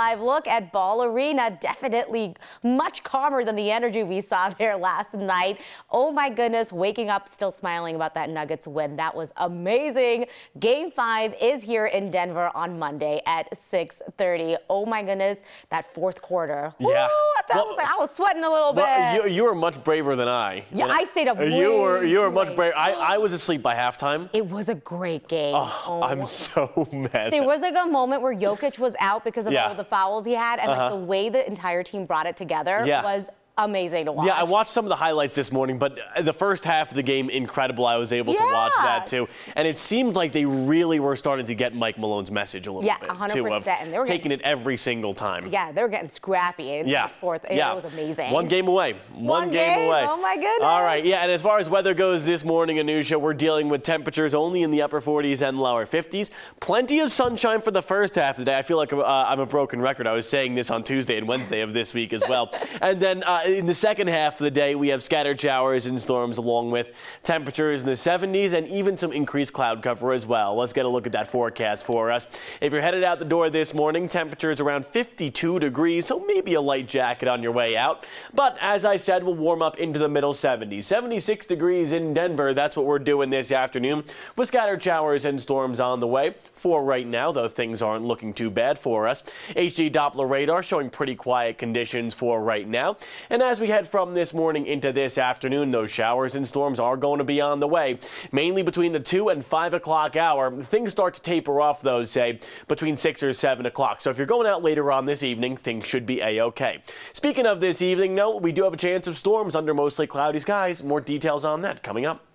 Live look at Ball Arena, definitely much calmer than the energy we saw there last night. Oh my goodness, waking up still smiling about that Nuggets win. That was amazing. Game 5 is here in Denver on Monday at 6:30. Oh my goodness, that fourth quarter. Yeah. Woo, I was sweating a little bit. You were much braver than I. Yeah, I stayed up way You were too much late. braver. I was asleep by halftime. It was a great game. Oh, I'm so mad. There was like a moment where Jokic was out because of all the fouls he had, and like the way the entire team brought it together was amazing to watch. Yeah, I watched some of the highlights this morning, but the first half of the game, incredible. I was able to watch that too. And it seemed like they really were starting to get Mike Malone's message a little bit. 100%. And they were taking it every single time. Yeah, they were getting scrappy in the fourth. It was amazing. One game away. One game away. Oh my goodness. All right, yeah, and as far as weather goes this morning, Anusha, we're dealing with temperatures only in the upper 40s and lower 50s. Plenty of sunshine for the first half of the day. I feel like I'm a broken record. I was saying this on Tuesday and Wednesday of this week as well. And then in the second half of the day, we have scattered showers and storms along with temperatures in the 70s and even some increased cloud cover as well. Let's get a look at that forecast for us. If you're headed out the door this morning, temperatures around 52 degrees, so maybe a light jacket on your way out. But as I said, we'll warm up into the middle 70s. 76 degrees in Denver, that's what we're doing this afternoon with scattered showers and storms on the way. For right now, though, things aren't looking too bad for us. HD Doppler radar showing pretty quiet conditions for right now. And as we head from this morning into this afternoon, those showers and storms are going to be on the way. Mainly between the 2 and 5 o'clock hour. Things start to taper off, though, say, between 6 or 7 o'clock. So if you're going out later on this evening, things should be A-OK. Speaking of this evening, no, we do have a chance of storms under mostly cloudy skies. More details on that coming up.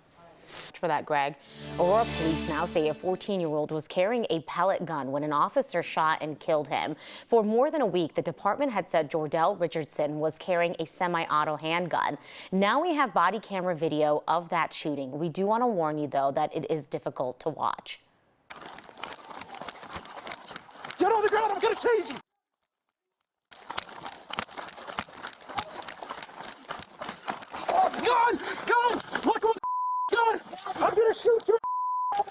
For that, Greg. Aurora police now say a 14-year-old was carrying a pellet gun when an officer shot and killed him. For more than a week, the department had said Jordell Richardson was carrying a semi-auto handgun. Now we have body camera video of that shooting. We do want to warn you, though, that it is difficult to watch. Get on the ground, I'm gonna tase you! Gun! Gun! Look on the gun! I'm gonna shoot you!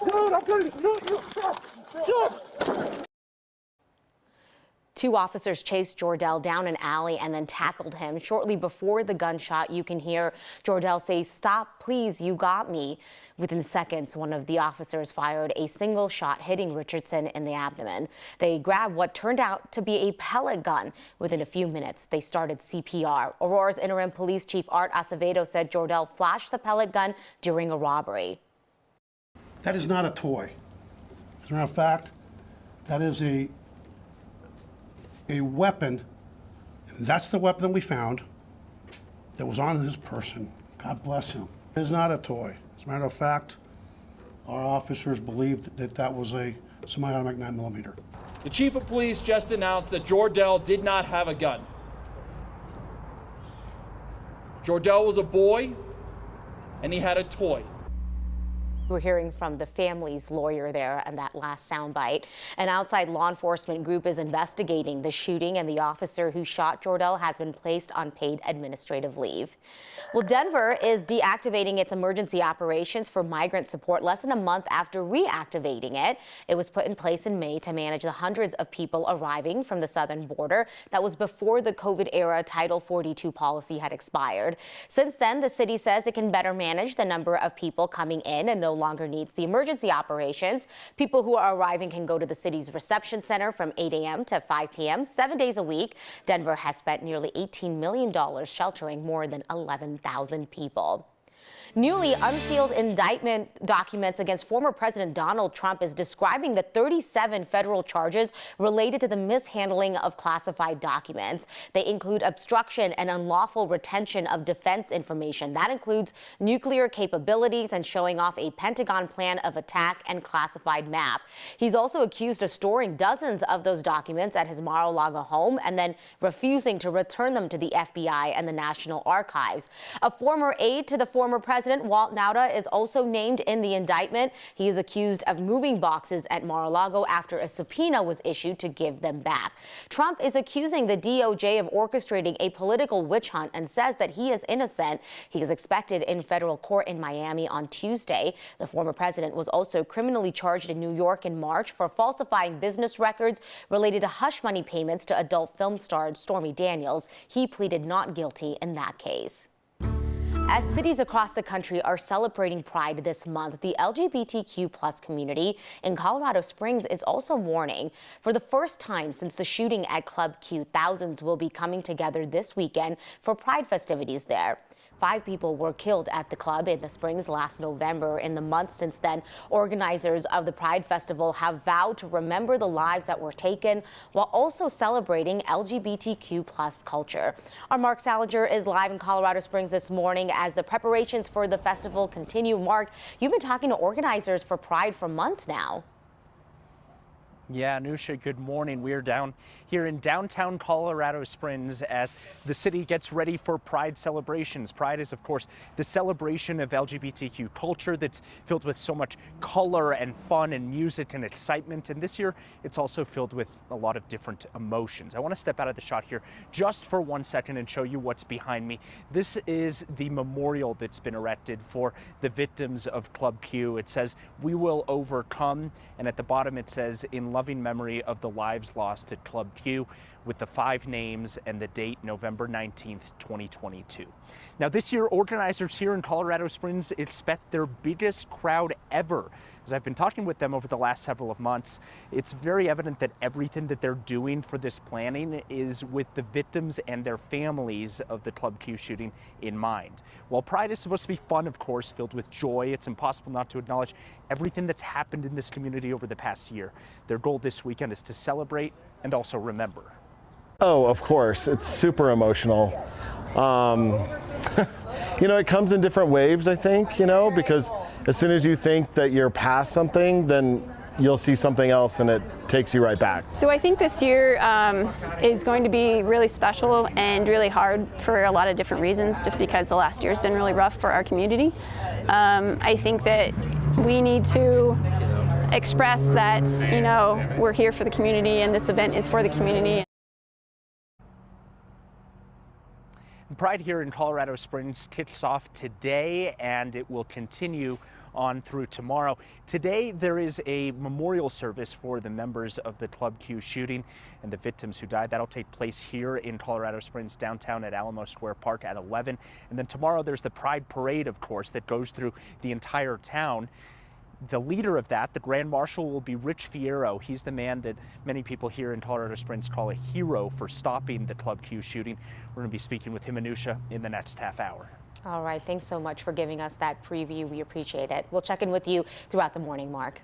Dude, I'm gonna shoot you! Two officers chased Jordell down an alley and then tackled him. Shortly before the gunshot, you can hear Jordell say, "Stop, please, you got me." Within seconds, one of the officers fired a single shot, hitting Richardson in the abdomen. They grabbed what turned out to be a pellet gun. Within a few minutes, they started CPR. Aurora's interim police chief Art Acevedo said Jordell flashed the pellet gun during a robbery. That is not a toy. As a matter of fact, that is a weapon, and that's the weapon that we found that was on this person. God bless him. It is not a toy. As a matter of fact, our officers believed that that was a semi-automatic 9mm. The chief of police just announced that Jordell did not have a gun. Jordell was a boy, and he had a toy. We're hearing from the family's lawyer there and that last soundbite. An outside law enforcement group is investigating the shooting, and the officer who shot Jordell has been placed on paid administrative leave. Well, Denver is deactivating its emergency operations for migrant support less than a month after reactivating it. It was put in place in May to manage the hundreds of people arriving from the southern border. That was before the COVID-era Title 42 policy had expired. Since then, the city says it can better manage the number of people coming in and no longer needs the emergency operations. People who are arriving can go to the city's reception center from 8 a.m. to 5 p.m. 7 days a week. Denver has spent nearly $18 million sheltering more than 11,000 people. Newly unsealed indictment documents against former President Donald Trump is describing the 37 federal charges related to the mishandling of classified documents. They include obstruction and unlawful retention of defense information. That includes nuclear capabilities and showing off a Pentagon plan of attack and classified map. He's also accused of storing dozens of those documents at his Mar-a-Lago home and then refusing to return them to the FBI and the National Archives. A former aide to the former president president, Walt Nauta, is also named in the indictment. He is accused of moving boxes at Mar-a-Lago after a subpoena was issued to give them back. Trump is accusing the DOJ of orchestrating a political witch hunt and says that he is innocent. He is expected in federal court in Miami on Tuesday. The former president was also criminally charged in New York in March for falsifying business records related to hush money payments to adult film star Stormy Daniels. He pleaded not guilty in that case. As cities across the country are celebrating Pride this month, the LGBTQ+ community in Colorado Springs is also mourning. For the first time since the shooting at Club Q, thousands will be coming together this weekend for Pride festivities there. 5 people were killed at the club in the Springs last November. In the months since then, organizers of the Pride Festival have vowed to remember the lives that were taken while also celebrating LGBTQ+ culture. Our Mark Salinger is live in Colorado Springs this morning as the preparations for the festival continue. Mark, you've been talking to organizers for Pride for months now. Yeah, Anusha, good morning. We are down here in downtown Colorado Springs as the city gets ready for Pride celebrations. Pride is, of course, the celebration of LGBTQ culture that's filled with so much color and fun and music and excitement. And this year, it's also filled with a lot of different emotions. I want to step out of the shot here just for 1 second and show you what's behind me. This is the memorial that's been erected for the victims of Club Q. It says, "We will overcome," and at the bottom it says, "In loving memory of the lives lost at Club Q," with the 5 names and the date November 19th, 2022. Now this year, organizers here in Colorado Springs expect their biggest crowd ever. As I've been talking with them over the last several of months, it's very evident that everything that they're doing for this planning is with the victims and their families of the Club Q shooting in mind. While Pride is supposed to be fun, of course, filled with joy, it's impossible not to acknowledge everything that's happened in this community over the past year. Their goal this weekend is to celebrate and also remember. Oh, of course. It's super emotional. You know, it comes in different waves, I think, because as soon as you think that you're past something, then you'll see something else and it takes you right back. So I think this year is going to be really special and really hard for a lot of different reasons, just because the last year has been really rough for our community. I think that we need to express that, we're here for the community and this event is for the community. Pride here in Colorado Springs kicks off today and it will continue on through tomorrow. Today there is a memorial service for the members of the Club Q shooting and the victims who died. That'll take place here in Colorado Springs downtown at Alamo Square Park at 11. And then tomorrow there's the Pride Parade, of course, that goes through the entire town. The leader of that, the Grand Marshal, will be Rich Fierro. He's the man that many people here in Colorado Springs call a hero for stopping the Club Q shooting. We're going to be speaking with him, Anusha, in the next half hour. All right, thanks so much for giving us that preview. We appreciate it. We'll check in with you throughout the morning, Mark.